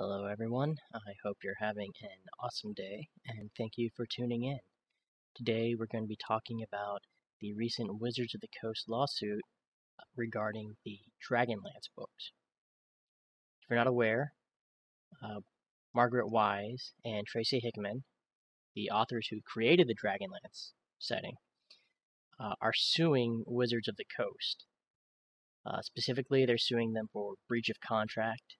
Hello, everyone. I hope you're having an awesome day, and thank you for tuning in. Today, we're going to be talking about the recent Wizards of the Coast lawsuit regarding the Dragonlance books. If you're not aware, Margaret Wise and Tracy Hickman, the authors who created the Dragonlance setting, are suing Wizards of the Coast. Specifically, they're suing them for breach of contract,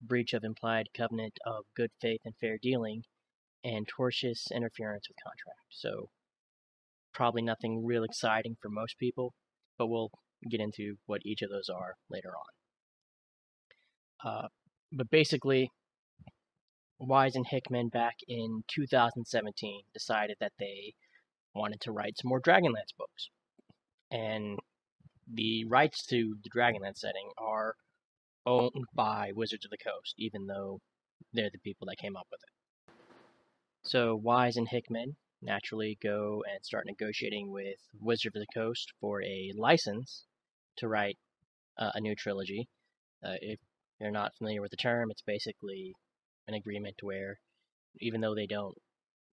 breach of implied covenant of good faith and fair dealing, and tortious interference with contract. So probably nothing real exciting for most people, but we'll get into what each of those are later on. But basically, Wise and Hickman back in 2017 decided that they wanted to write some more Dragonlance books. And the rights to the Dragonlance setting are owned by Wizards of the Coast, even though they're the people that came up with it. So Wise and Hickman naturally go and start negotiating with Wizards of the Coast for a license to write a new trilogy. If you're not familiar with the term, it's basically an agreement where even though they don't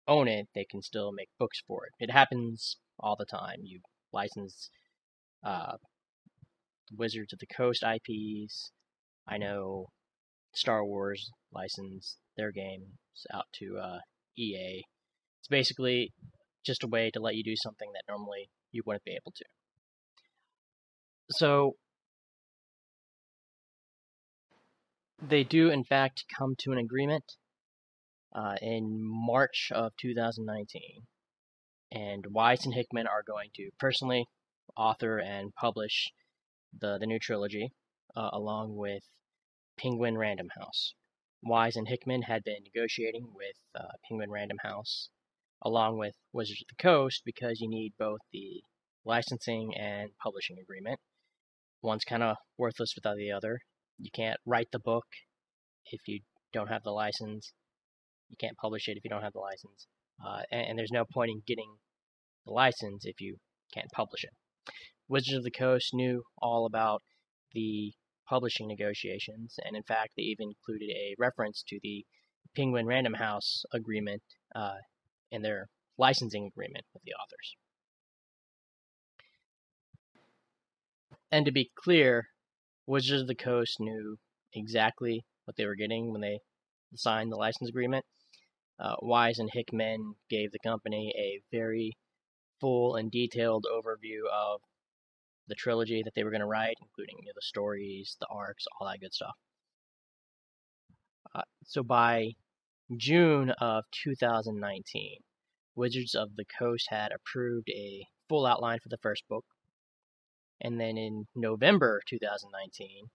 own it, they can still make books for it. It happens all the time. You license Wizards of the Coast IPs. I know Star Wars licensed their games out to EA. It's basically just a way to let you do something that normally you wouldn't be able to. So they do, in fact, come to an agreement in March of 2019, and Wise and Hickman are going to personally author and publish the new trilogy along with Penguin Random House. Wise and Hickman had been negotiating with Penguin Random House along with Wizards of the Coast because you need both the licensing and publishing agreement. One's kind of worthless without the other. You can't write the book if you don't have the license. You can't publish it if you don't have the license. And there's no point in getting the license if you can't publish it. Wizards of the Coast knew all about the publishing negotiations, and in fact, they even included a reference to the Penguin Random House agreement in their licensing agreement with the authors. And to be clear, Wizards of the Coast knew exactly what they were getting when they signed the license agreement. Wise and Hickman gave the company a very full and detailed overview of the trilogy that they were going to write, including the stories, the arcs, all that good stuff. So by June of 2019, Wizards of the Coast had approved a full outline for the first book. And then in November 2019,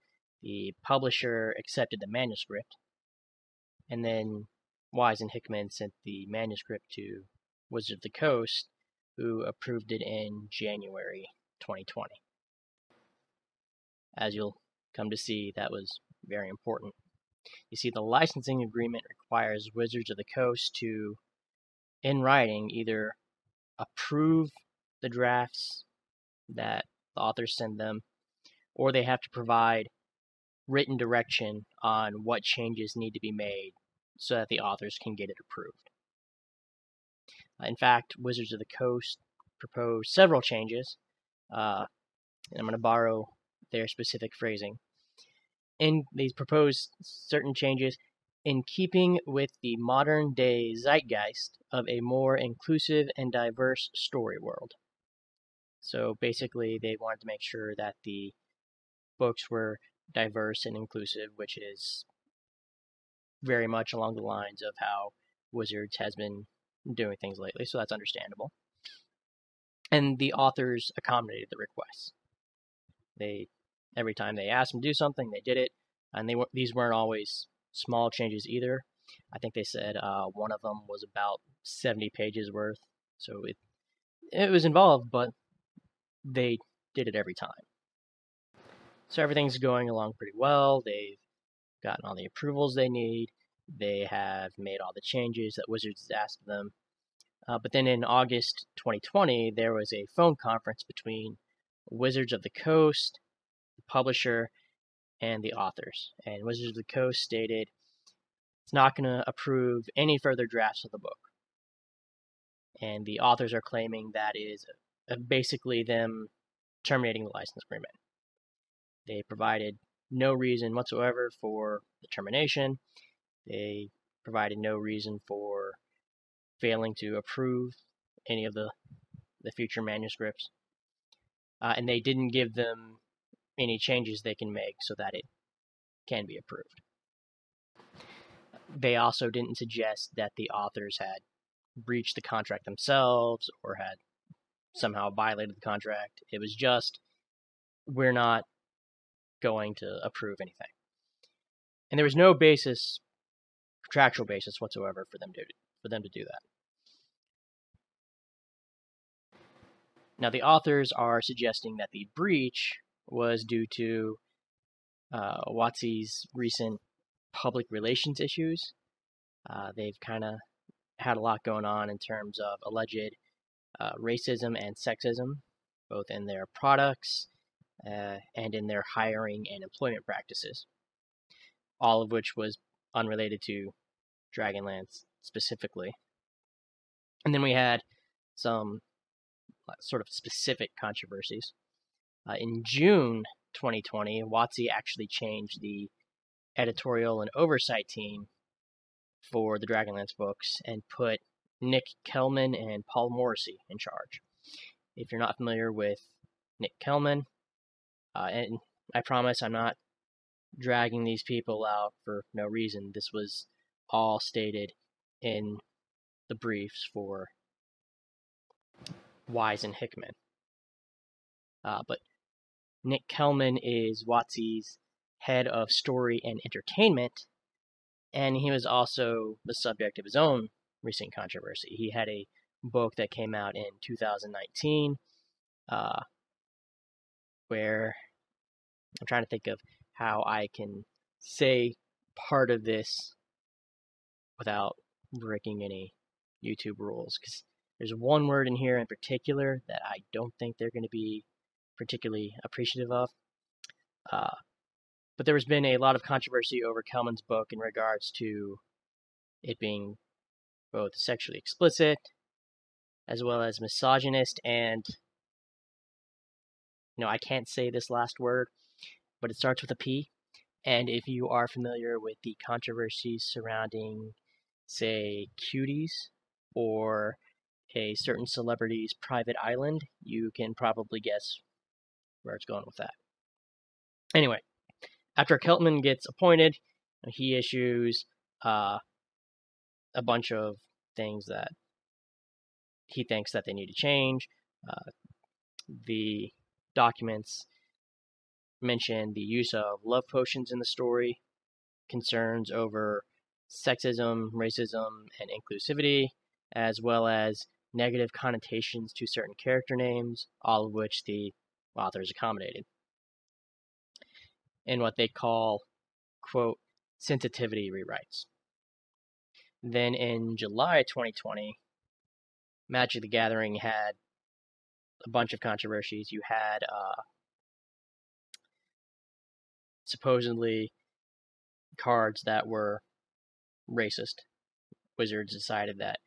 the publisher accepted the manuscript. And then Wise and Hickman sent the manuscript to Wizards of the Coast, who approved it in January 2020. As you'll come to see, that was very important. You see, the licensing agreement requires Wizards of the Coast to, in writing, either approve the drafts that the authors send them, or they have to provide written direction on what changes need to be made so that the authors can get it approved. In fact, Wizards of the Coast proposed several changes, and I'm going to borrow their specific phrasing. And these proposed certain changes in keeping with the modern-day zeitgeist of a more inclusive and diverse story world. So basically, they wanted to make sure that the books were diverse and inclusive, which is very much along the lines of how Wizards has been doing things lately, so that's understandable. And the authors accommodated the requests. Every time they asked them to do something, they did it, and these weren't always small changes either. I think they said one of them was about 70 pages worth, so it was involved, but they did it every time. So everything's going along pretty well. They've gotten all the approvals they need. They have made all the changes that Wizards has asked them. But then in August 2020, there was a phone conference between Wizards of the Coast, the publisher, and the authors. And Wizards of the Coast stated, it's not going to approve any further drafts of the book. And the authors are claiming that is basically them terminating the license agreement. They provided no reason whatsoever for the termination. They provided no reason for failing to approve any of the future manuscripts. And they didn't give them any changes they can make so that it can be approved. They also didn't suggest that the authors had breached the contract themselves or had somehow violated the contract. It was just, we're not going to approve anything. And there was no basis, contractual basis whatsoever for them to do that. Now, the authors are suggesting that the breach was due to WotC's recent public relations issues. They've kind of had a lot going on in terms of alleged racism and sexism, both in their products and in their hiring and employment practices, all of which was unrelated to Dragonlance specifically. And then we had some sort of specific controversies. In June 2020, WotC actually changed the editorial and oversight team for the Dragonlance books and put Nick Kelman and Paul Morrissey in charge. If you're not familiar with Nick Kelman, and I promise I'm not dragging these people out for no reason. This was all stated in the briefs for Wise and Hickman. But Nick Kelman is WotC's head of story and entertainment, and he was also the subject of his own recent controversy. He had a book that came out in 2019 where I'm trying to think of how I can say part of this without breaking any YouTube rules, because there's one word in here in particular that I don't think they're going to be particularly appreciative of. But there has been a lot of controversy over Kelman's book in regards to it being both sexually explicit as well as misogynist, and I can't say this last word, but it starts with a P. And if you are familiar with the controversies surrounding, say, cuties or a certain celebrity's private island, you can probably guess where it's going with that. Anyway, after Kelman gets appointed, he issues a bunch of things that he thinks that they need to change. The documents mention the use of love potions in the story, concerns over sexism, racism, and inclusivity, as well as negative connotations to certain character names, all of which the authors accommodated, in what they call, quote, sensitivity rewrites. Then in July 2020, Magic the Gathering had a bunch of controversies. You had supposedly cards that were racist. Wizards decided that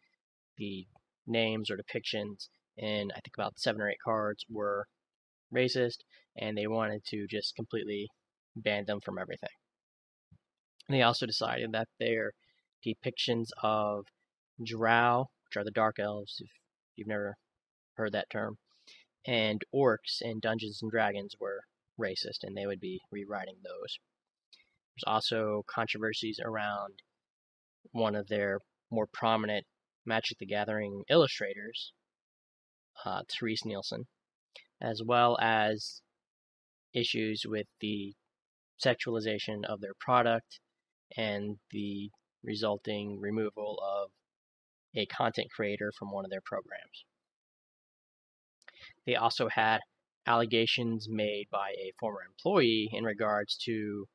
the names or depictions in, I think, about 7 or 8 cards were racist, and they wanted to just completely ban them from everything. And they also decided that their depictions of drow, which are the dark elves, if you've never heard that term, and orcs in Dungeons and Dragons were racist, and they would be rewriting those. There's also controversies around one of their more prominent Magic the Gathering illustrators, Therese Nielsen, as well as issues with the sexualization of their product and the resulting removal of a content creator from one of their programs. They also had allegations made by a former employee in regards to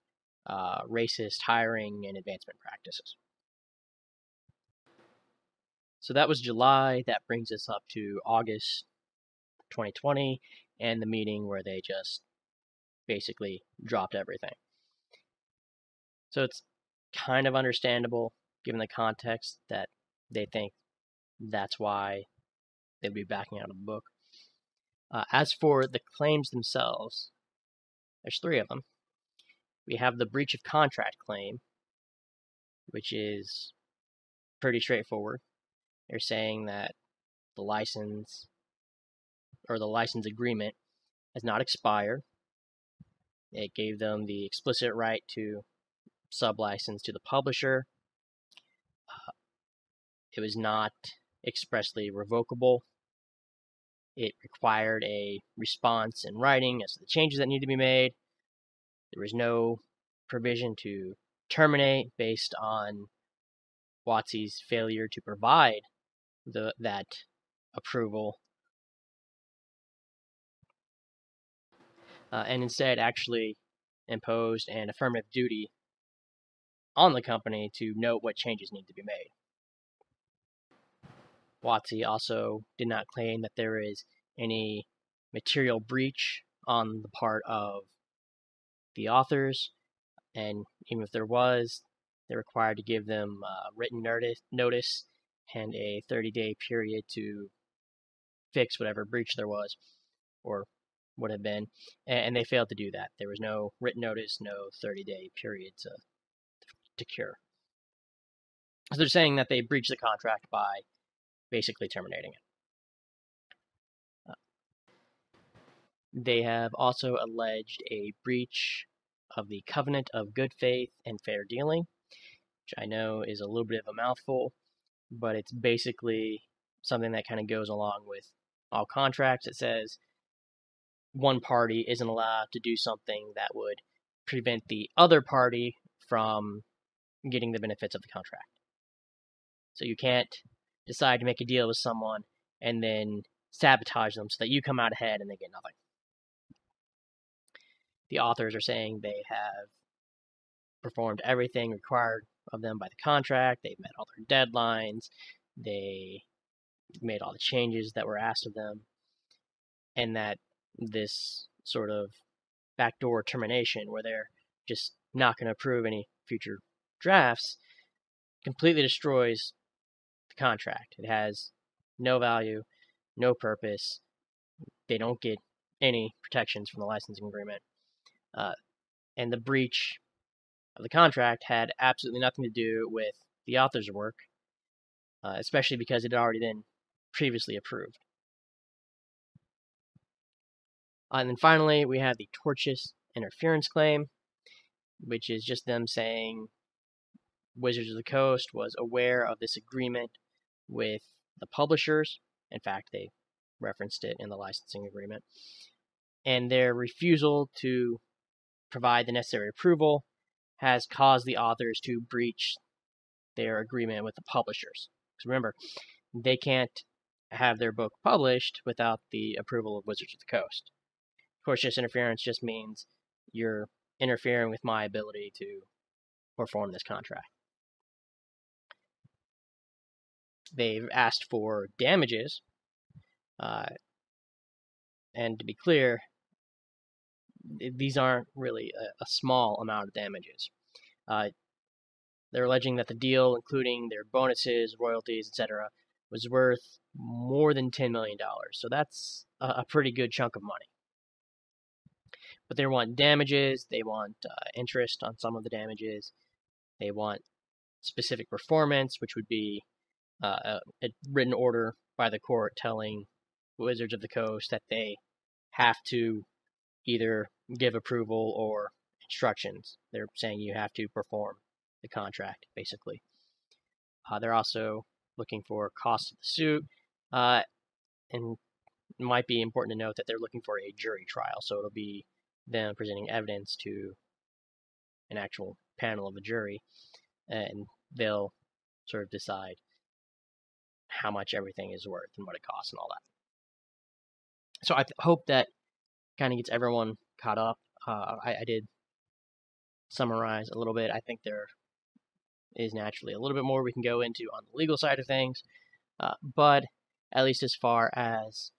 racist hiring and advancement practices. So that was July. That brings us up to August 2020 and the meeting where they just basically dropped everything. So it's kind of understandable given the context that they think that's why they'd be backing out of the book. As for the claims themselves, there's 3 of them. We have the breach of contract claim, which is pretty straightforward. They're saying that the license or the license agreement has not expired. It gave them the explicit right to sublicense to the publisher. It was not expressly revocable. It required a response in writing as to the changes that need to be made. There was no provision to terminate based on WotC's failure to provide that approval, and instead actually imposed an affirmative duty on the company to note what changes need to be made. WotC also did not claim that there is any material breach on the part of the authors, and even if there was, they're required to give them written notice and a 30-day period to fix whatever breach there was or would have been, and they failed to do that. There was no written notice, no 30-day period to cure. So they're saying that they breached the contract by basically terminating it. They have also alleged a breach of the covenant of good faith and fair dealing, which I know is a little bit of a mouthful, but it's basically something that kind of goes along with all contracts. It says one party isn't allowed to do something that would prevent the other party from getting the benefits of the contract. So you can't decide to make a deal with someone and then sabotage them so that you come out ahead and they get nothing. The authors are saying they have performed everything required of them by the contract. They've met all their deadlines. They made all the changes that were asked of them, and that this sort of backdoor termination where they're just not going to approve any future drafts completely destroys the contract. It has no value, no purpose. They don't get any protections from the licensing agreement. And the breach of the contract had absolutely nothing to do with the author's work, especially because it had already been previously approved. And then finally, we have the tortious interference claim, which is just them saying Wizards of the Coast was aware of this agreement with the publishers. In fact, they referenced it in the licensing agreement. And their refusal to provide the necessary approval has caused the authors to breach their agreement with the publishers. Because remember, they can't have their book published without the approval of Wizards of the Coast. Tortious interference just means you're interfering with my ability to perform this contract. They've asked for damages, and to be clear, these aren't really a small amount of damages. They're alleging that the deal, including their bonuses, royalties, etc., was worth more than $10 million. So that's a pretty good chunk of money. But they want damages, they want interest on some of the damages, they want specific performance, which would be a written order by the court telling Wizards of the Coast that they have to either give approval or instructions. They're saying you have to perform the contract, basically. They're also looking for cost of the suit, and it might be important to note that they're looking for a jury trial, so it'll be them presenting evidence to an actual panel of a jury, and they'll sort of decide how much everything is worth and what it costs and all that. So I hope that kind of gets everyone caught up. I did summarize a little bit. I think there is naturally a little bit more we can go into on the legal side of things, but at least as far as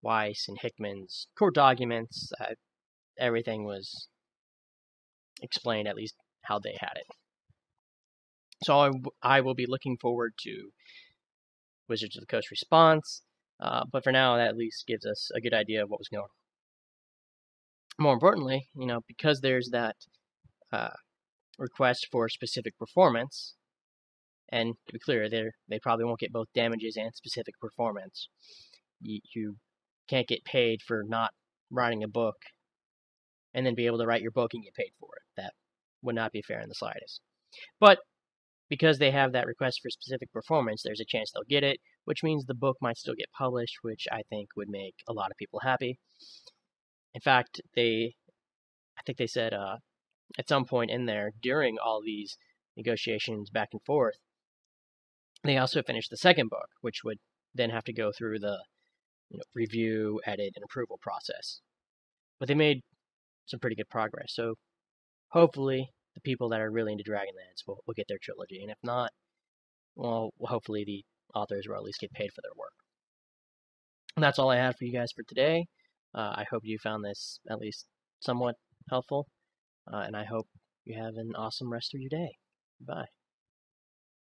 Weiss and Hickman's court documents, everything was explained, at least how they had it. So I will be looking forward to Wizards of the Coast response, but for now, that at least gives us a good idea of what was going on. More importantly, because there's that request for specific performance, and to be clear, they probably won't get both damages and specific performance. You can't get paid for not writing a book and then be able to write your book and get paid for it. That would not be fair in the slightest. But because they have that request for specific performance, there's a chance they'll get it, which means the book might still get published, which I think would make a lot of people happy. In fact, I think they said at some point in there, during all these negotiations back and forth, they also finished the second book, which would then have to go through the review, edit, and approval process. But they made some pretty good progress. So hopefully the people that are really into Dragonlance will get their trilogy. And if not, well, hopefully the authors will at least get paid for their work. And that's all I have for you guys for today. I hope you found this at least somewhat helpful. And I hope you have an awesome rest of your day. Bye.